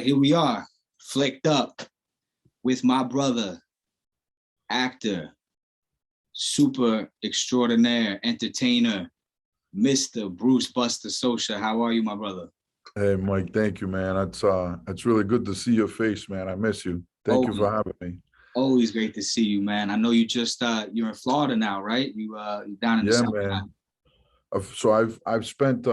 right, here we are, flicked up with my brother, actor, super extraordinaire, entertainer, Mr. Bruce Busta Soscia. How are you, my brother? Hey, Mike, thank you, man. It's really good to see your face, man. I miss you. Thank you Always, for having me. always great to see you, man. I know you just you're in Florida now, right? You're down in the Yeah, South man. Side. I've spent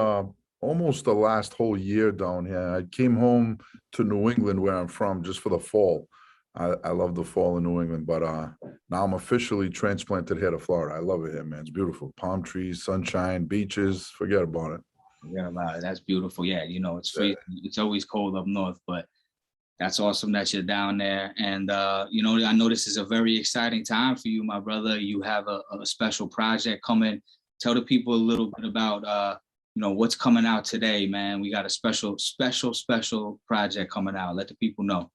almost the last whole year down here. I came home to New England, where I'm from, just for the fall. I love the fall in New England, but now I'm officially transplanted here to Florida. I love it here, man. It's beautiful. Palm trees, sunshine, beaches. Forget about it. Yeah, wow, that's beautiful. Yeah, it's free. It's always cold up north, but that's awesome that you're down there. And I know this is a very exciting time for you, my brother. You have a special project coming. Tell the people a little bit about what's coming out today, man. We got a special project coming out. Let the people know.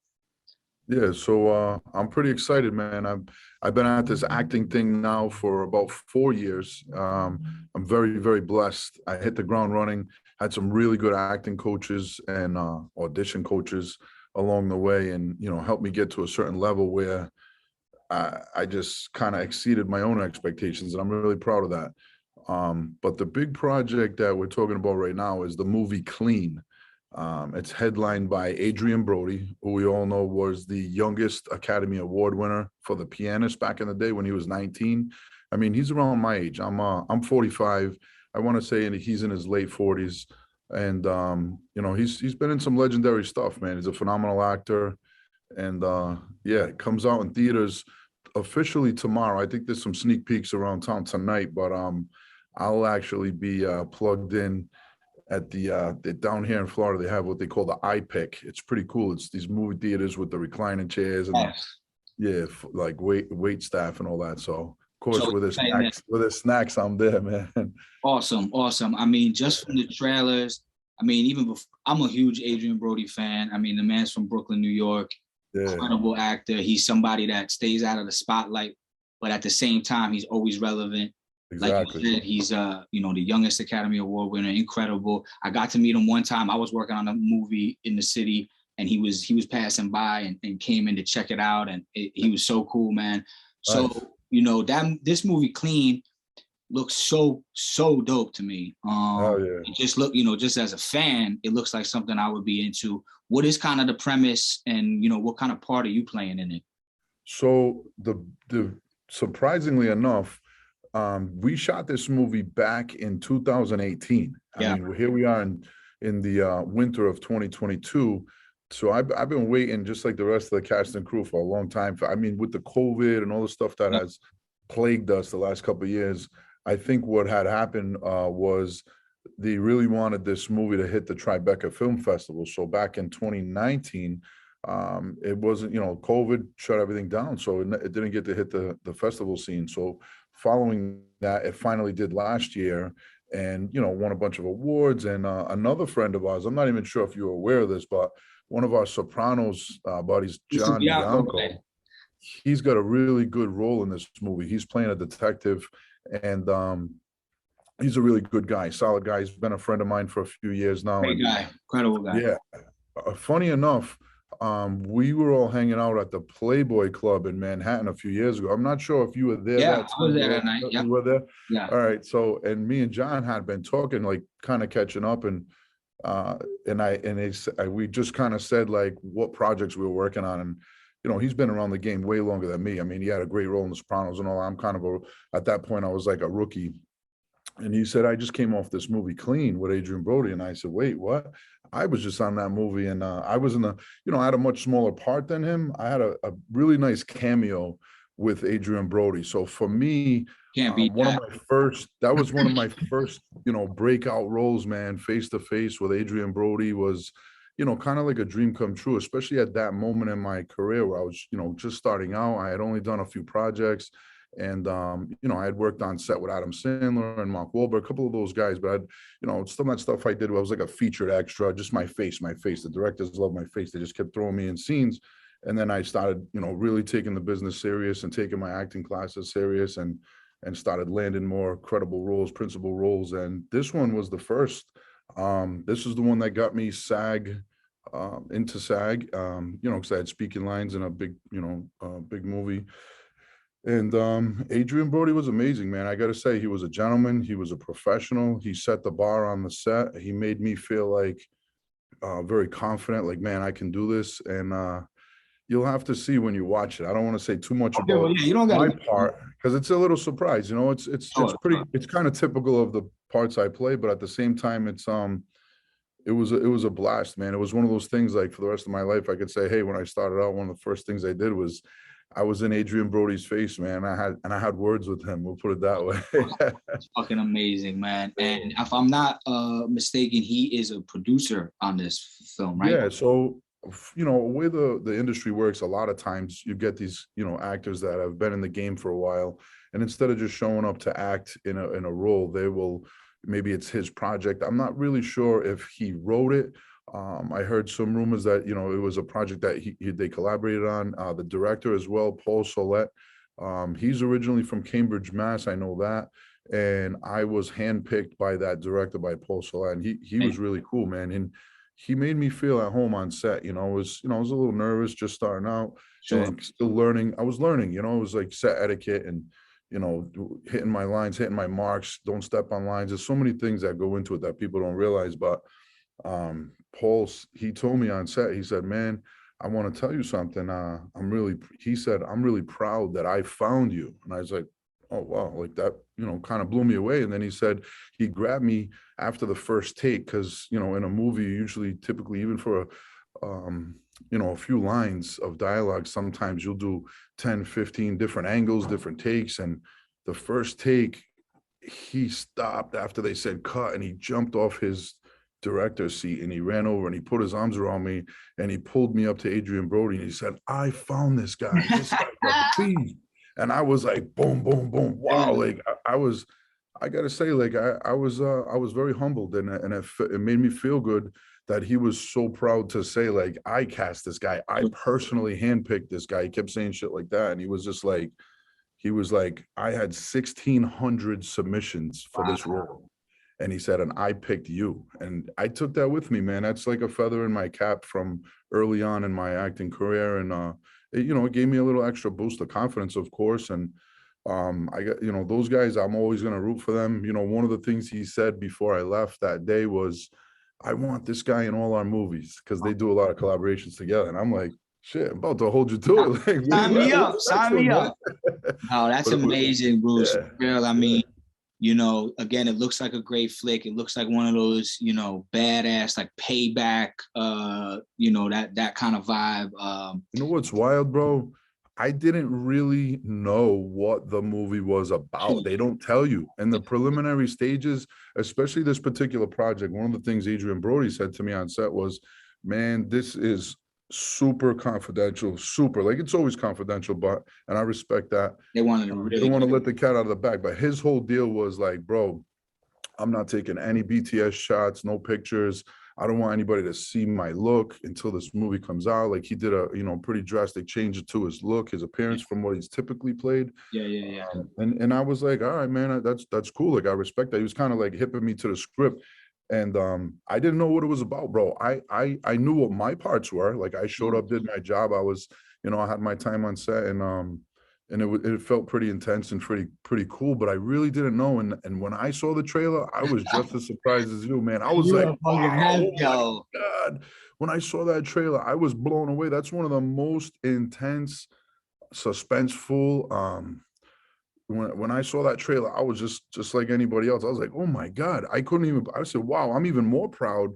Yeah, so I'm pretty excited, man. I've been at this acting thing now for about 4 years. I'm very, very blessed. I hit the ground running, had some really good acting coaches and audition coaches along the way, and helped me get to a certain level where I just kind of exceeded my own expectations, and I'm really proud of that. But the big project that we're talking about right now is the movie Clean. It's headlined by Adrien Brody, who we all know was the youngest Academy Award winner for The Pianist back in the day when he was 19. I mean, he's around my age. I'm 45. I want to say he's in his late 40s. And he's been in some legendary stuff, man. He's a phenomenal actor. And yeah, it comes out in theaters officially tomorrow. I think there's some sneak peeks around town tonight, but I'll actually be plugged in at the down here in Florida. They have what they call the iPick. It's pretty cool. It's these movie theaters with the reclining chairs and Yes. like wait staff and all that. So of course So with his snacks, I'm there, man. awesome. I mean, just from the trailers. I mean, even before, I'm a huge Adrien Brody fan. I mean, the man's from Brooklyn, New York. Yeah, Incredible actor. He's somebody that stays out of the spotlight, but at the same time, he's always relevant. exactly. Like you said, he's the youngest Academy Award winner. Incredible. I got to meet him one time. I was working on a movie in the city, and he was doing by and came in to check it out, and he was so cool, man. So Nice. this movie Clean looks so dope to me. Oh yeah. It just look, just as a fan, it looks like something I would be into. What is kind of the premise, and what kind of part are you playing in it? So the surprisingly enough, we shot this movie back in 2018. I Yeah. mean, here we are in the winter of 2022. So I've been waiting, just like the rest of the cast and crew, for a long time. I mean, with the COVID and all the stuff that has plagued us the last couple of years, I think what had happened was they really wanted this movie to hit the Tribeca Film Festival. So back in 2019, it wasn't, COVID shut everything down, so it didn't get to hit the festival scene. So following that, it finally did last year, and won a bunch of awards. And another friend of ours, I'm not even sure if you're aware of this, but one of our Sopranos buddies, Mr. John Bianco, Bianco, right? he's got a really good role in this movie. He's playing a detective, and he's a really good guy, solid guy. He's been a friend of mine for a few years now. Great And guy, incredible guy. yeah, funny enough, we were all hanging out at the Playboy Club in Manhattan a few years ago. I'm not sure if you were there Yeah, that I was time. there that night. Yep. You were there? Yeah. All right. So, and me and John had been talking, like kind of catching up, and we just kind of said like what projects we were working on. And he's been around the game way longer than me. I mean, he had a great role in The Sopranos and all. I'm kind of at that point, I was like a rookie. And he said, I just came off this movie Clean with Adrien Brody. And I said, wait, what? I was just on that movie, and I was I had a much smaller part than him. I had a really nice cameo with Adrien Brody. So for me, Can't beat one that. of my first, that was one of my first, breakout roles, man. Face to face with Adrien Brody was, kind of like a dream come true, especially at that moment in my career where I was, just starting out. I had only done a few projects. And, I had worked on set with Adam Sandler and Mark Wahlberg, a couple of those guys, but some of that stuff I did, I was like a featured extra, just my face. The directors love my face. They just kept throwing me in scenes. And then I started, really taking the business serious and taking my acting classes serious, and started landing more credible roles, principal roles. And this one was the first. This is the one that got me SAG into SAG, you know, because I had speaking lines in a big, you know, big movie. And Adrien Brody was amazing, man. I got to say, he was a gentleman. He was a professional. He set the bar on the set. He made me feel like very confident, like, man, I can do this. And you'll have to see when you watch it. I don't want to say too much about well, yeah, you don't gotta my part because it's a little surprise. You know, it's pretty. It's kind of typical of the parts I play, but at the same time, it was a blast, man. It was one of those things like for the rest of my life, I could say, hey, when I started out, one of the first things I did was I was in Adrien Brody's face, man. I had words with him. We'll put it that way. It's fucking amazing, man. And if I'm not mistaken, he is a producer on this film, right? Yeah. So, you know, the way the industry works, a lot of times you get these, you know, actors that have been in the game for a while, and instead of just showing up to act in a role, they will, maybe it's his project. I'm not really sure if he wrote it. I heard some rumors that, you know, it was a project that they collaborated on. The director as well, Paul Solet. He's originally from Cambridge, Mass. I know that. And I was handpicked by that director, by Paul Solet. And he was really cool, man. And he made me feel at home on set. You know, I was a little nervous just starting out, and still learning. I was learning, you know, it was like set etiquette and, you know, hitting my lines, hitting my marks, don't step on lines. There's so many things that go into it that people don't realize. But Paul, he told me on set, he said, man, I want to tell you something. He said, I'm really proud that I found you. And I was like, oh, wow, like that, you know, kind of blew me away. And then he said, he grabbed me after the first take, because, you know, in a movie, usually, typically, even for you know, a few lines of dialogue, sometimes you'll do 10, 15 different angles, different takes. And the first take, he stopped after they said cut, and he jumped off his director's seat and he ran over and he put his arms around me and he pulled me up to Adrien Brody and he said, I found this guy. This guy's a beast. And I was like, boom, boom, boom. Wow. Like I gotta say, like I was very humbled, and it made me feel good that he was so proud to say, like, I cast this guy. I personally handpicked this guy. He kept saying shit like that. And he was like, I had 1,600 submissions for this role. And he said, and I picked you. And I took that with me, man. That's like a feather in my cap from early on in my acting career. And, you know, it gave me a little extra boost of confidence, of course. And I got, you know, those guys, I'm always going to root for them. You know, one of the things he said before I left that day was, I want this guy in all our movies, because they do a lot of collaborations together. And I'm like, shit, I'm about to hold you to it. Like, sign me up. Sign me up. Oh, that's amazing, Bruce. Yeah. Real, I mean, you know, again, it looks like a great flick. It looks like one of those, you know, badass, like Payback, you know, that kind of vibe. You know what's wild, bro? I didn't really know what the movie was about. They don't tell you. In the preliminary stages, especially this particular project, one of the things Adrien Brody said to me on set was, man, this is super confidential, super, like, it's always confidential, but, and I respect that. They don't want to let the cat out of the bag, but his whole deal was like, bro, I'm not taking any BTS shots, no pictures. I don't want anybody to see my look until this movie comes out. Like, he did a, you know, pretty drastic change to his look, his appearance from what he's typically played. Yeah. And I was like, all right, man, that's cool. Like, I respect that. He was kind of like hipping me to the script. And I didn't know what it was about, bro. I knew what my parts were. Like, I showed up, did my job. I was, you know, I had my time on set, and it felt pretty intense and pretty cool. But I really didn't know. And when I saw the trailer, I was just as surprised as you, man. I was like, wow, oh my God. When I saw that trailer, I was blown away. That's one of the most intense, suspenseful. When I saw that trailer, I was just like anybody else. I was like, oh my God, I said, wow, I'm even more proud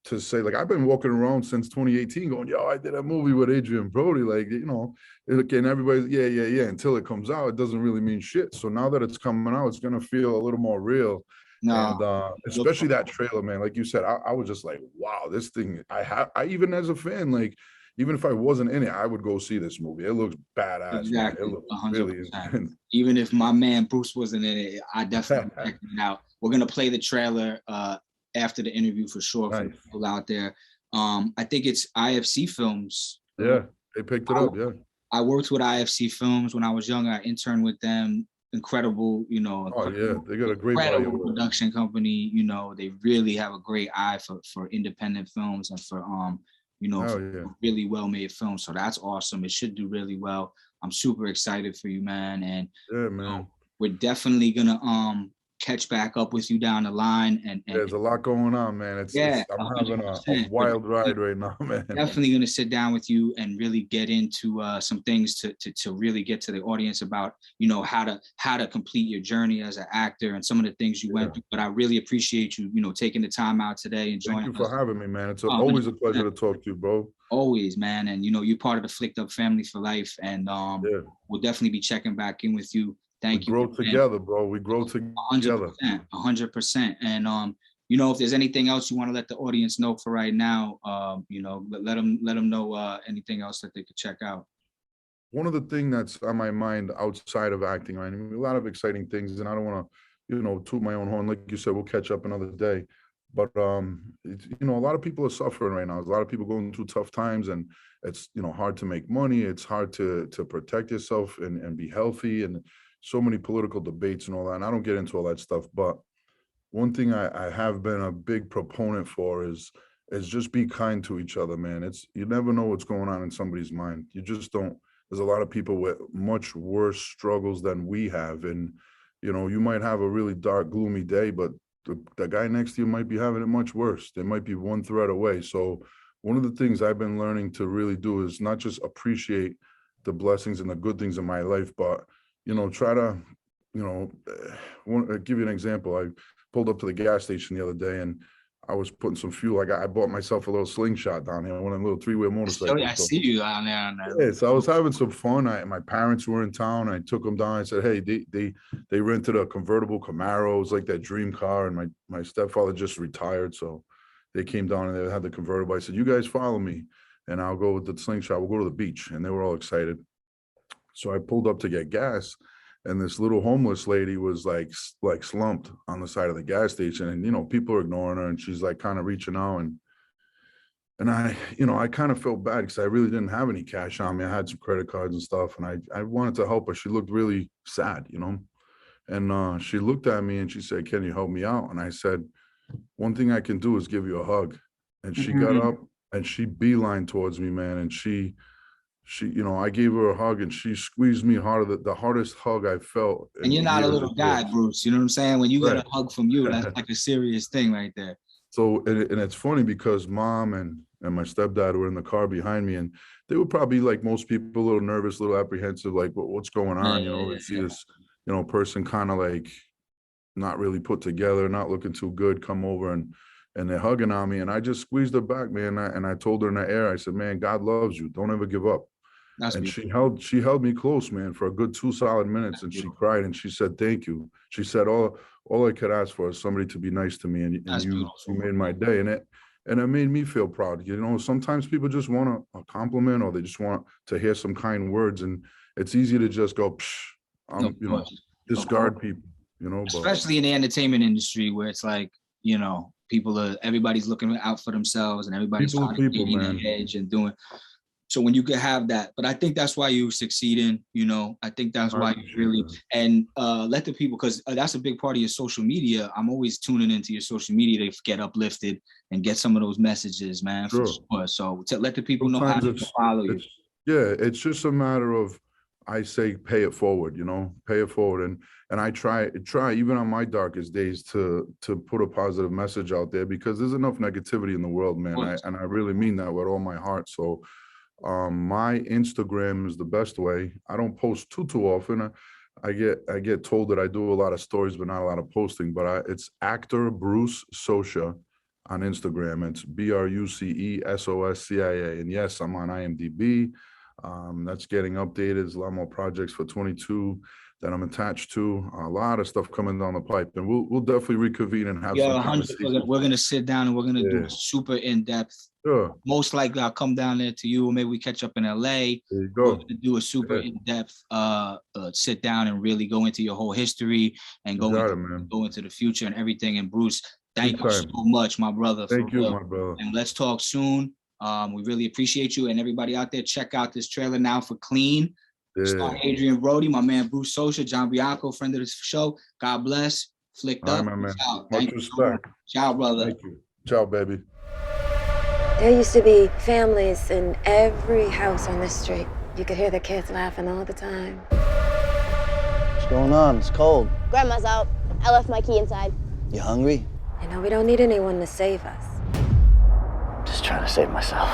to say, like, I've been walking around since 2018 going, yo, I did a movie with Adrien Brody. Like, you know, and everybody's, yeah. Until it comes out, it doesn't really mean shit. So now that it's coming out, it's going to feel a little more real. And especially that trailer, man, like you said, I was just like, wow, this thing, I even as a fan, like, even if I wasn't in it, I would go see this movie. It looks badass. Exactly. Man. It looks 100%. Really. Even if my man Bruce wasn't in it, I definitely check it out. We're gonna play the trailer after the interview for sure. Nice. For people out there. I think it's IFC Films. Yeah, they picked it up. Yeah. I worked with IFC Films when I was younger. I interned with them. Incredible, you know. Oh yeah, they got a great production company. You know, they really have a great eye for independent films and for really well-made film. So that's awesome. It should do really well. I'm super excited for you, man. And man, we're definitely gonna catch back up with you down the line. And there's a lot going on, man. I'm having a wild ride right now, man. Definitely gonna sit down with you and really get into some things to really get to the audience about how to complete your journey as an actor and some of the things you went through. But I really appreciate you taking the time out today and joining us. Thank you for having me, man. It's always a pleasure to talk to you, bro. Always, man. And you're part of the Flicked Up family for life. And we'll definitely be checking back in with you. Thank you. We grow together, bro. We grow together. 100%. And if there's anything else you want to let the audience know for right now, let them know anything else that they could check out. One of the things that's on my mind outside of acting, right? I mean, a lot of exciting things, and I don't want to, toot my own horn. Like you said, we'll catch up another day. But a lot of people are suffering right now. There's a lot of people going through tough times, and it's hard to make money. It's hard to protect yourself and be healthy, and so many political debates and all that. And I don't get into all that stuff, but one thing I have been a big proponent for is just be kind to each other, man. You never know what's going on in somebody's mind. You just don't. There's a lot of people with much worse struggles than we have, and you might have a really dark, gloomy day, but the guy next to you might be having it much worse. They might be one thread away. So one of the things I've been learning to really do is not just appreciate the blessings and the good things in my life, but try to, give you an example. I pulled up to the gas station the other day, and I was putting some fuel. I bought myself a little slingshot down here, one of them little three-wheel motorcycles. I see you down there. Yeah, so I was having some fun. My parents were in town. I took them down. I said, hey, they rented a convertible Camaro. It was like that dream car, and my stepfather just retired, so they came down and they had the convertible. I said, you guys follow me, and I'll go with the slingshot. We'll go to the beach, and they were all excited. So I pulled up to get gas, and this little homeless lady was like slumped on the side of the gas station, and people are ignoring her, and she's like kind of reaching out, and I kind of felt bad because I really didn't have any cash on me. I had some credit cards and stuff, and I wanted to help her. She looked really sad, and she looked at me and she said, can you help me out? And I said, one thing I can do is give you a hug. And she got up and she beelined towards me, man, and she I gave her a hug, and she squeezed me harder, the hardest hug I felt. And you're not a little guy, Bruce. You know what I'm saying? When you get a hug from you, that's like a serious thing right there. So, and it's funny because mom and my stepdad were in the car behind me, and they were probably, like most people, a little nervous, a little apprehensive, like, what's going on? They see this, person kind of like not really put together, not looking too good, come over and they're hugging on me. And I just squeezed her back, man. And I told her in the air, I said, man, God loves you. Don't ever give up. And she held me close, man, for a good 2 solid minutes. And she cried and she said, thank you. She said, all I could ask for is somebody to be nice to me. And you made my day. And it made me feel proud. Sometimes people just want a compliment, or they just want to hear some kind words. And it's easy to just go, discard people, Especially in the entertainment industry, where it's like, everybody's looking out for themselves, and everybody's getting on the edge and doing. So when you can have that, but I think that's why you succeeding, I think that's why you really, and let the people, because that's a big part of your social media. I'm always tuning into your social media to get uplifted and get some of those messages, man. Sure. So to let the people know how to follow you. Yeah, it's just a matter of, I say, pay it forward, pay it forward. And I try even on my darkest days to put a positive message out there, because there's enough negativity in the world, man. And I really mean that with all my heart. So my Instagram is the best way. I don't post too often. I get told that I do a lot of stories, but not a lot of posting. But it's actor Bruce Soscia on Instagram. It's BruceSoscia. And yes, I'm on IMDb. That's getting updated. There's a lot more projects for 22 that I'm attached to. A lot of stuff coming down the pipe, and we'll definitely reconvene and have some conversations. We're gonna sit down and we're gonna do a super in-depth. Sure. Most likely I'll come down there to you, or maybe we catch up in LA. There you go. We're gonna do a super in-depth sit down and really go into your whole history and go into the future and everything. And Bruce, thank you so much, my brother. Thank you, my brother. And let's talk soon. We really appreciate you, and everybody out there, check out this trailer now for Clean. Star Adrien, Brody, my man Bruce Soscia, John Bianco, friend of the show. God bless. Flicked Up. All right, my man. Much respect. Ciao, brother. Thank you. Ciao, baby. There used to be families in every house on this street. You could hear the kids laughing all the time. What's going on? It's cold. Grandma's out. I left my key inside. You hungry? You know, we don't need anyone to save us. Just trying to save myself.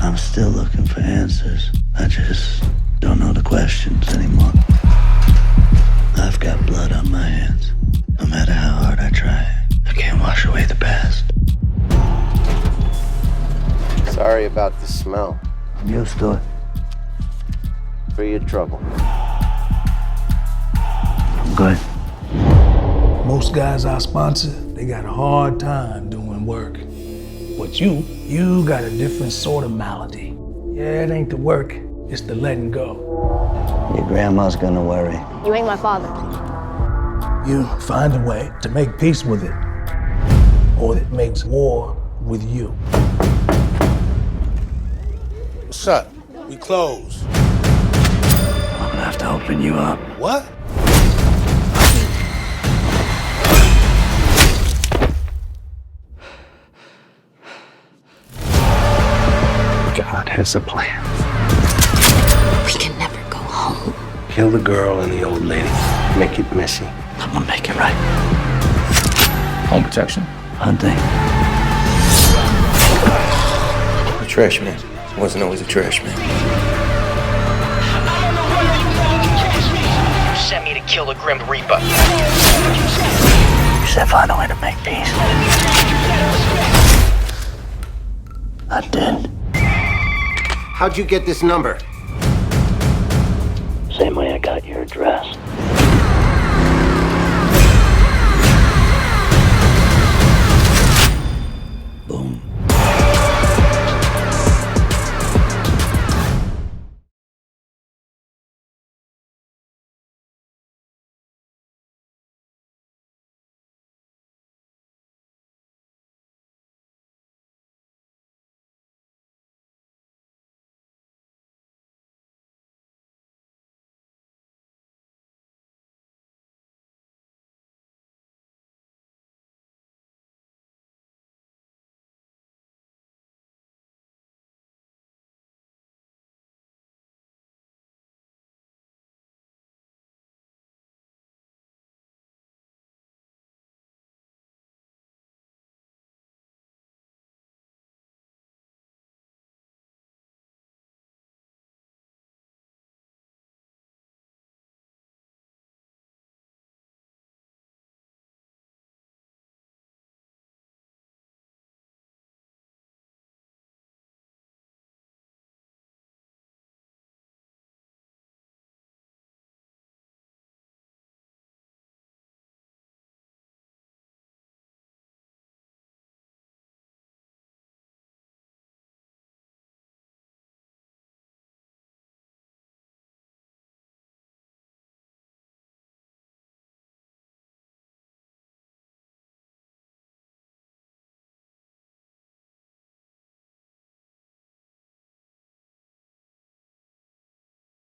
I'm still looking for answers. I just don't know the questions anymore. I've got blood on my hands. No matter how hard I try, I can't wash away the past. Sorry about the smell. I'm used to it. For your trouble. I'm good. Most guys I sponsor, they got a hard time doing work. But you got a different sort of malady. Yeah, it ain't the work, it's the letting go. Your grandma's gonna worry. You ain't my father. You find a way to make peace with it, or it makes war with you. What's up? We close. I'm gonna have to open you up. What? God has a plan. We can never go home. Kill the girl and the old lady. Make it messy. I'm gonna make it right. Home protection. Hunting. A trash man. Wasn't always a trash man. You sent me to kill the Grim Reaper. You said find a way to make peace. I did. How'd you get this number? Same way I got your address.